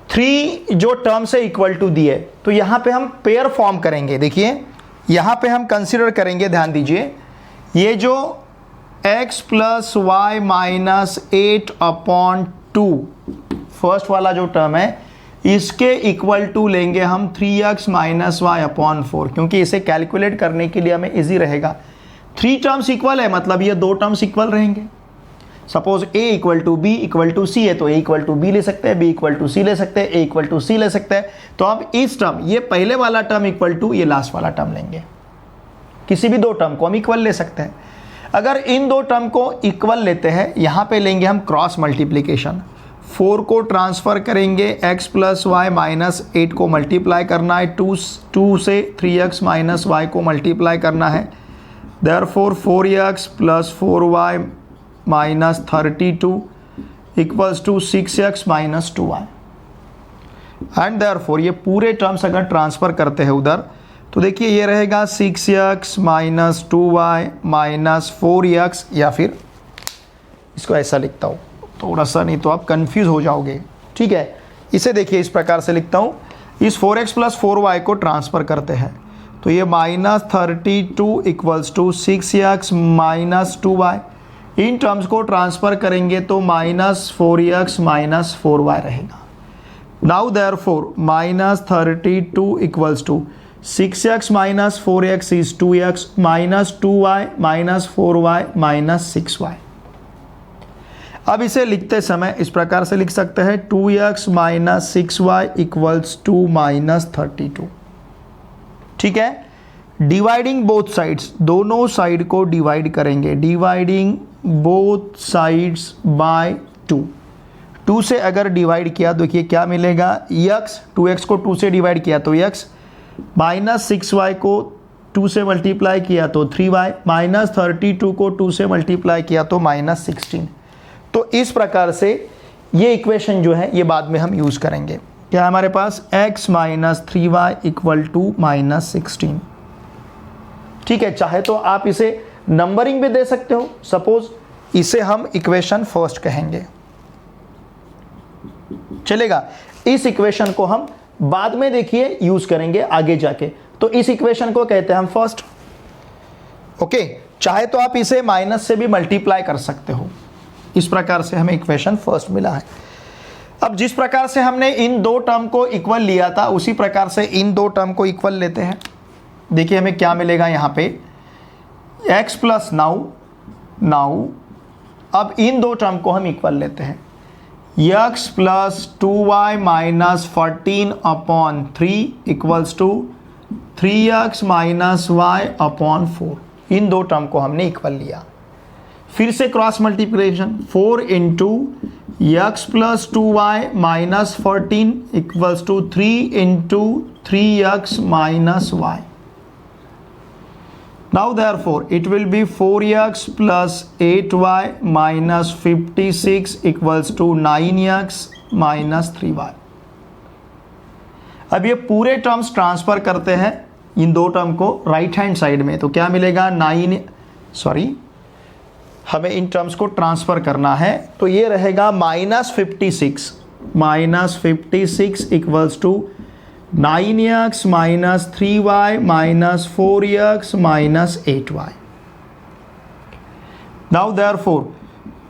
A: 3 जो टर्म से इक्वल टू दिए, तो यहाँ पे हम पेयर फॉर्म करेंगे। देखिए यहाँ पे हम कंसिडर करेंगे, ध्यान दीजिए, ये जो x + y - 8 अपॉन 2 फर्स्ट वाला जो टर्म है, इसके इक्वल टू लेंगे हम 3x - y अपॉन 4, क्योंकि इसे कैलकुलेट करने के लिए हमें इजी रहेगा। 3 टर्म्स इक्वल है, मतलब ये 2 टर्म्स इक्वल रहेंगे। Suppose a equal to b equal to c है, तो a इक्वल टू b ले सकते हैं, b इक्वल टू c ले सकते हैं, a इक्वल टू c ले सकते हैं। तो अब इस टर्म, ये पहले वाला टर्म इक्वल टू ये लास्ट वाला टर्म लेंगे। किसी भी 2 टर्म को हम इक्वल ले सकते हैं। अगर इन 2 टर्म को इक्वल लेते हैं, यहाँ पे लेंगे हम क्रॉस मल्टीप्लीकेशन। 4 को ट्रांसफ़र करेंगे, x + y - 8 को मल्टीप्लाई करना है, 2 से 3x - y को मल्टीप्लाई करना है। Therefore 4x + 4y - 32 equals to 6x - 2y। And therefore ये पूरे टर्म्स अगर ट्रांसफ़र करते हैं उधर, तो देखिए ये रहेगा 6x - 2y - 4x, या फिर इसको ऐसा लिखता हूँ, थोड़ा सा नहीं तो आप कंफ्यूज हो जाओगे। ठीक है, इसे देखिए इस प्रकार से लिखता हूँ, इस 4x + 4y को ट्रांसफ़र करते हैं, तो ये -32 इक्वल्स टू 6x - 2y। इन टर्म्स को ट्रांसफ़र करेंगे तो -4x - 4y रहेगा। Now therefore -32 equals to 6x - 4x is 2x -2y - 4y - 6y। अब इसे लिखते समय इस प्रकार से लिख सकते हैं, 2x - 6y इक्वल्स टू -32। ठीक है, डिवाइडिंग बोथ साइड्स, दोनों साइड को डिवाइड करेंगे, डिवाइडिंग बोथ साइड्स बाय 2। 2 से अगर डिवाइड किया, देखिए क्या मिलेगा, x, 2x को 2 से डिवाइड किया तो x, -6y को 2 से मल्टीप्लाई किया तो 3y, -32 को 2 से मल्टीप्लाई किया तो -16। तो इस प्रकार से ये इक्वेशन जो है ये बाद में हम यूज़ करेंगे। क्या है हमारे पास, x minus 3y equal to minus 16। ठीक है, चाहे तो आप इसे नंबरिंग भी दे सकते हो। सपोज इसे हम इक्वेशन फर्स्ट कहेंगे, चलेगा। इस इक्वेशन को हम बाद में देखिए यूज करेंगे आगे जाके, तो इस इक्वेशन को कहते हैं हम फर्स्ट। ओके, चाहे तो आप इसे माइनस से भी मल्टीप्लाई कर सकते हो। इस प्रकार से हमें इक्वेशन फर्स्ट मिला है। अब जिस प्रकार से हमने इन दो टर्म को इक्वल लिया था, उसी प्रकार से इन दो टर्म को इक्वल लेते हैं। देखिए हमें क्या मिलेगा यहाँ पे, x प्लस नाउ अब इन दो टर्म को हम इक्वल लेते हैं। x plus 2y minus 14 upon 3 equals to 3x minus y upon 4। इन दो टर्म को हमने इक्वल लिया। फिर से cross multiplication, 4 into x plus 2y minus 14 equals to 3 into 3x minus y। Now therefore it will be 4x plus 8y minus 56 equals to 9x minus 3y। अब ये पूरे टर्म्स ट्रांसफर करते हैं इन दो टर्म को राइट हैंड साइड में, तो क्या मिलेगा, हमें इन टर्म्स को ट्रांसफर करना है, तो ये रहेगा minus 56 equals to 9x minus 3y minus 4x minus 8y। Now therefore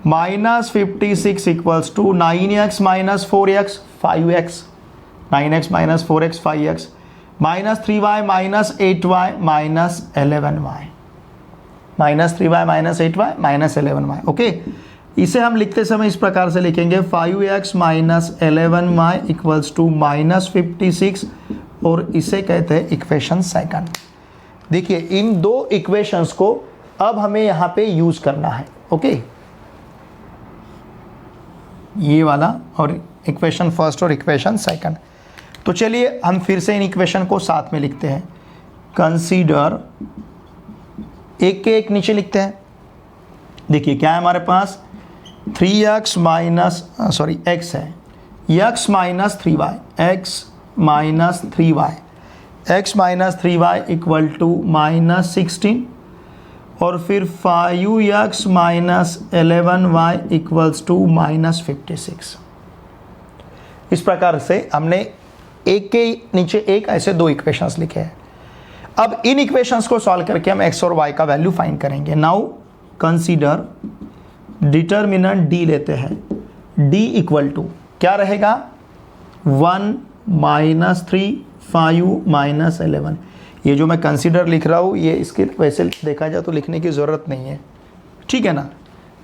A: minus 56 equals to 9x minus 4x 5x, 9x minus 4x 5x minus 3y minus 8y minus 11y, minus 3y minus 8y minus 11y। Okay, इसे हम लिखते समय इस प्रकार से लिखेंगे 5x minus 11y equals to minus 56, और इसे कहते हैं इक्वेशन सेकंड। देखिए इन दो इक्वेशंस को अब हमें यहाँ पे यूज करना है। ओके, ये वाला और इक्वेशन फर्स्ट और इक्वेशन सेकंड। तो चलिए हम फिर से इन इक्वेशन को साथ में लिखते हैं। कंसीडर, एक के एक नीचे लिखते हैं। देखिए क्या है हमारे पास, 3x माइनस x है, x minus 3y, x minus 3y, x minus 3y equal to minus 16, और फिर 5x minus 11y equals to minus 56। इस प्रकार से हमने एक के नीचे एक ऐसे दो इक्वेशंस लिखे हैं। अब इन इक्वेशंस को सॉल्व करके हम x और y का वैल्यू फाइंड करेंगे। नाउ कंसीडर डिटर्मिनेंट d लेते हैं। d इक्वल टू क्या रहेगा, 1 माइनस 3 5 माइनस 11। ये जो मैं कंसीडर लिख रहा हूँ, ये इसके वैसे देखा जाए तो लिखने की ज़रूरत नहीं है, ठीक है ना।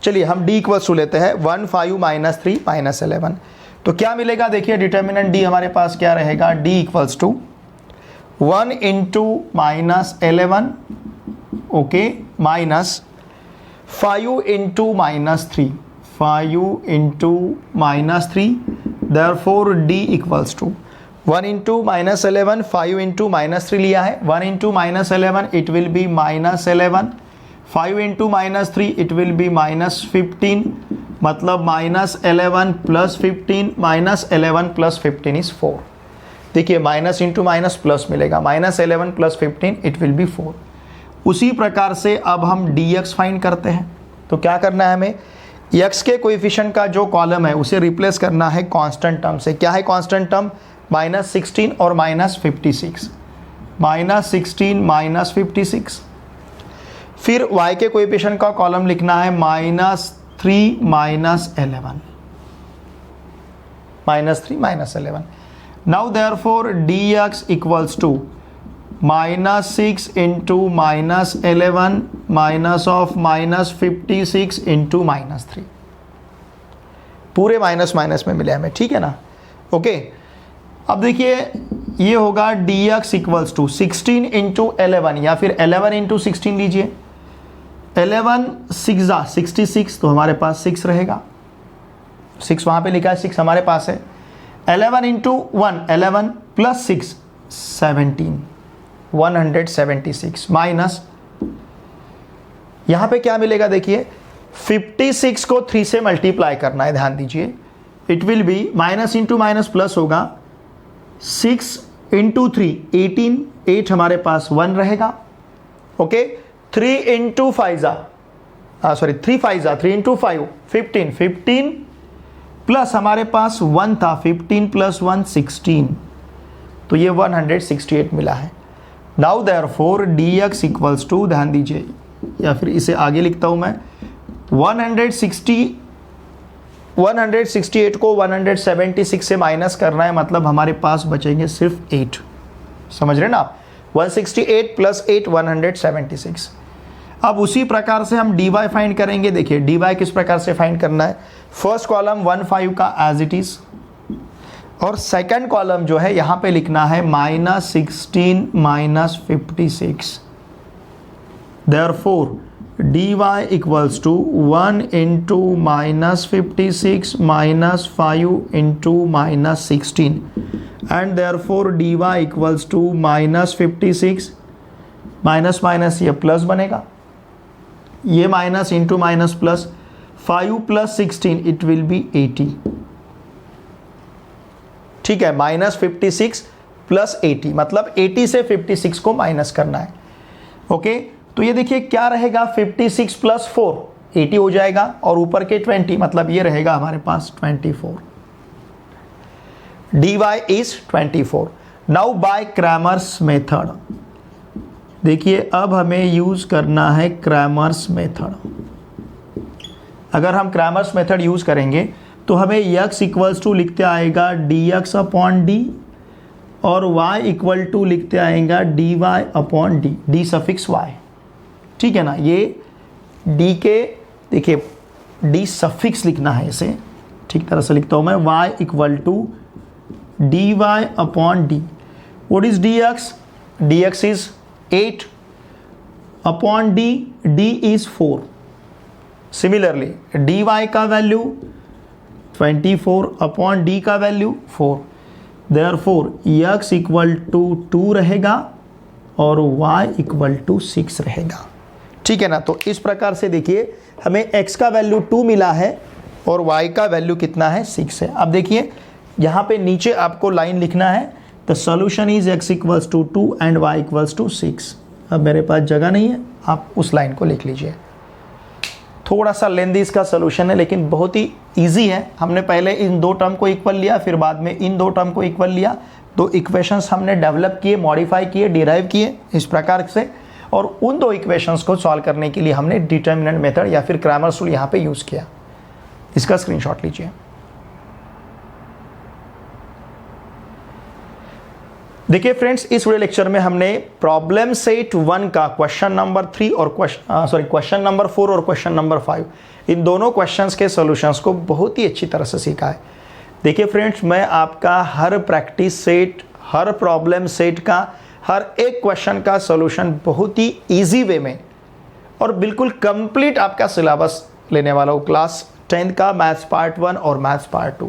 A: चलिए हम d इक्वल्स टू लेते हैं 1 5 माइनस 3 माइनस 11। तो क्या मिलेगा, देखिए डिटर्मिनेंट d हमारे पास क्या रहेगा, d equals to 1 into minus 11, okay, minus 5 into minus 3, 5 into minus 3, therefore d equals to 1 into minus 11, 5 into minus 3 लिया है, 1 into minus 11 it will be minus 11, 5 into minus 3 it will be minus 15, मतलब minus 11 plus 15, minus 11 plus 15 is 4। देखिए minus into minus plus मिलेगा, minus 11 plus 15 it will B 4। उसी प्रकार से अब हम dx फाइंड करते हैं। तो क्या करना है हमें, x के कोएफिशिएंट का जो कॉलम है उसे रिप्लेस करना है कांस्टेंट टर्म से। क्या है कांस्टेंट टर्म, माइनस 16 और माइनस 56, माइनस 16 माइनस 56। फिर y के कोएफिशिएंट का कॉलम लिखना है minus 3 minus 11, minus 3 minus 11। Now therefore dx equals to minus 6 into minus 11 minus of minus 56 into minus 3। पूरे माइनस माइनस में मिले हमें, ठीक है ना। ओके, अब देखिए ये होगा dx इक्वल्स टू 16 इंटू 11, या फिर 11 इंटू 16 लीजिए। 11 6 66, तो हमारे पास 6 रहेगा, 6 वहाँ पे लिखा है, 6 हमारे पास है। 11 इंटू 1 11 प्लस 6 17, 176 माइनस, यहाँ पे क्या मिलेगा, देखिए 56 को 3 से मल्टीप्लाई करना है, ध्यान दीजिए। It will be minus into minus plus होगा, 6 इंटू 3 18, 8 हमारे पास 1 रहेगा। ओके 3 इंटू 5 3 5 3 इंटू 5 15, 15 प्लस हमारे पास 1 था, 15 प्लस 1 16, तो ये 168 मिला है। Now therefore dx equals to, ध्यान दीजिए या फिर इसे आगे लिखता हूं मैं, 168 को 176 से माइनस करना है, मतलब हमारे पास बचेंगे सिर्फ 8। समझ रहे ना आप, 168 प्लस 8 176। अब उसी प्रकार से हम dy फाइंड करेंगे। देखिए dy किस प्रकार से फाइंड करना है, फर्स्ट कॉलम 15 का एज इट इज, और सेकंड कॉलम जो है यहां पे लिखना है -16 -56। Therefore dy equals to 1 into -56 -5 into -16, and therefore dy equals to -56 minus minus ये प्लस बनेगा, ये minus into minus plus, 5 plus 16 it will be 80। ठीक है, -56 प्लस 80, मतलब 80 से 56 को माइनस करना है। ओके तो ये देखिए क्या रहेगा, 56 प्लस 4 80 हो जाएगा, और ऊपर के 20, मतलब ये रहेगा हमारे पास 24। dy is 24। Now by Cramer's method, देखिए अब हमें यूज करना है क्रैमर्स मेथड। अगर हम क्रैमर्स मेथड यूज करेंगे तो हमें x इक्वल्स टू लिखते आएगा dx अपॉन डी, और y इक्वल टू लिखते आएगा dy upon D, D suffix y। ठीक है ना, ये d के देखिए d सफिक्स लिखना है इसे, ठीक तरह से लिखता हूँ मैं, y equal to dy upon D. What is dx, dx is 8 upon D, D is 4। Similarly dy का वैल्यू 24 अपॉन डी का value 4। Therefore x equal to 2 रहेगा और y इक्वल टू 6 रहेगा। ठीक है ना, तो इस प्रकार से देखिए हमें x का वैल्यू 2 मिला है और y का वैल्यू कितना है, 6 है। अब देखिए यहाँ पे नीचे आपको लाइन लिखना है, the solution is x equals to 2 and y equals to 6। अब मेरे पास जगह नहीं है, आप उस लाइन को लिख लीजिए। थोड़ा सा लेंदी इसका सॉल्यूशन है, लेकिन बहुत ही इजी है। हमने पहले इन दो टर्म को इक्वल लिया, फिर बाद में इन दो टर्म को इक्वल लिया, दो इक्वेशंस हमने डेवलप किए, मॉडिफाई किए, डिराइव किए इस प्रकार से, और उन दो इक्वेशंस को सॉल्व करने के लिए हमने डिटर्मिनेंट मेथड या फिर क्रैमर्स रूल यहाँ पे यूज़ किया। इसका स्क्रीनशॉट लीजिए। देखिए फ्रेंड्स, इस वीडियो लेक्चर में हमने प्रॉब्लम सेट 1 का क्वेश्चन नंबर 3 और क्वेश्चन नंबर 4 और क्वेश्चन नंबर 5, इन दोनों क्वेश्चंस के सॉल्यूशंस को बहुत ही अच्छी तरह से सीखा है। देखिए फ्रेंड्स, मैं आपका हर प्रैक्टिस सेट, हर प्रॉब्लम सेट का, हर एक क्वेश्चन का सॉल्यूशन बहुत ही ईजी वे में और बिल्कुल कंप्लीट आपका सिलेबस लेने वाला हूँ। क्लास 10th का मैथ्स पार्ट 1 और मैथ्स पार्ट 2।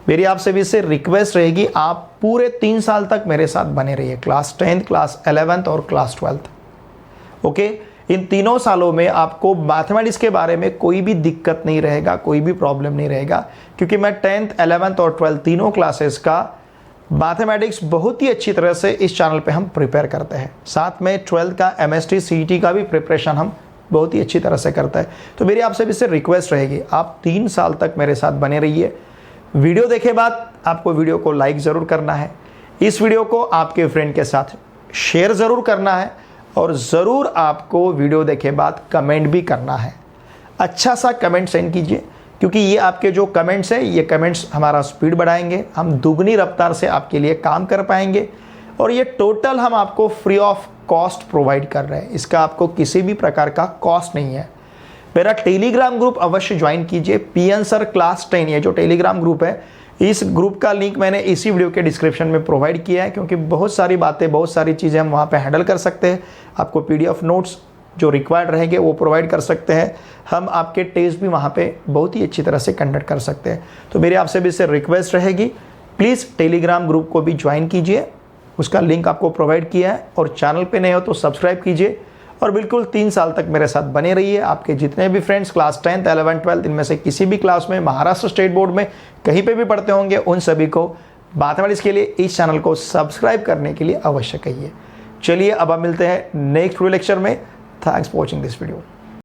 A: मेरी आपसे भी से रिक्वेस्ट रहेगी, आप पूरे 3 साल तक मेरे साथ बने रहिए, क्लास 10th, क्लास 11th और क्लास 12th। ओके, इन तीनों सालों में आपको मैथमेटिक्स के बारे में कोई भी दिक्कत नहीं रहेगा, कोई भी प्रॉब्लम नहीं रहेगा, क्योंकि मैं 10th, 11th और 12th तीनों क्लासेस का मैथमेटिक्स बहुत ही अच्छी तरह से इस चैनल पे हम प्रिपेयर करते हैं। साथ में 12th का MST CET का भी प्रिपरेशन हम बहुत ही अच्छी तरह से करते हैं। तो मेरी आपसे भी से रिक्वेस्ट रहेगी, आप 3 साल तक मेरे साथ बने रहिए। वीडियो देखे बाद आपको वीडियो को लाइक ज़रूर करना है, इस वीडियो को आपके फ्रेंड के साथ शेयर ज़रूर करना है, और ज़रूर आपको वीडियो देखे बाद कमेंट भी करना है। अच्छा सा कमेंट सेंड कीजिए, क्योंकि ये आपके जो कमेंट्स हैं, ये कमेंट्स हमारा स्पीड बढ़ाएंगे, हम दुगनी रफ्तार से आपके लिए काम कर पाएंगे, और ये टोटल हम आपको फ्री ऑफ कॉस्ट प्रोवाइड कर रहे हैं। इसका आपको किसी भी प्रकार का कॉस्ट नहीं है। मेरा टेलीग्राम ग्रुप अवश्य ज्वाइन कीजिए, PN सर क्लास 10, ये जो टेलीग्राम ग्रुप है, इस ग्रुप का लिंक मैंने इसी वीडियो के डिस्क्रिप्शन में प्रोवाइड किया है, क्योंकि बहुत सारी बातें, बहुत सारी चीज़ें हम वहाँ पे हैंडल कर सकते हैं। आपको PDF नोट्स जो रिक्वायर्ड रहेंगे वो प्रोवाइड कर सकते हैं। हम आपके टेस्ट भी वहाँ पे बहुत ही अच्छी तरह से कंडक्ट कर सकते हैं। तो मेरी आपसे भी इससे रिक्वेस्ट रहेगी, प्लीज़ टेलीग्राम ग्रुप को भी ज्वाइन कीजिए, उसका लिंक आपको प्रोवाइड किया है, और चैनल पे नए हो तो सब्सक्राइब कीजिए, और बिल्कुल 3 साल तक मेरे साथ बने रहिए। आपके जितने भी friends class 10th, 11th, 12th इनमें से किसी भी क्लास में, महाराष्ट्र स्टेट बोर्ड में कहीं पे भी पढ़ते होंगे, उन सभी को मैथमेटिक्स के लिए इस चैनल को सब्सक्राइब करने के लिए अवश्य कहिए। चलिए अब हम मिलते हैं नेक्स्ट वीडियो लेक्चर में। Thanks for watching this video.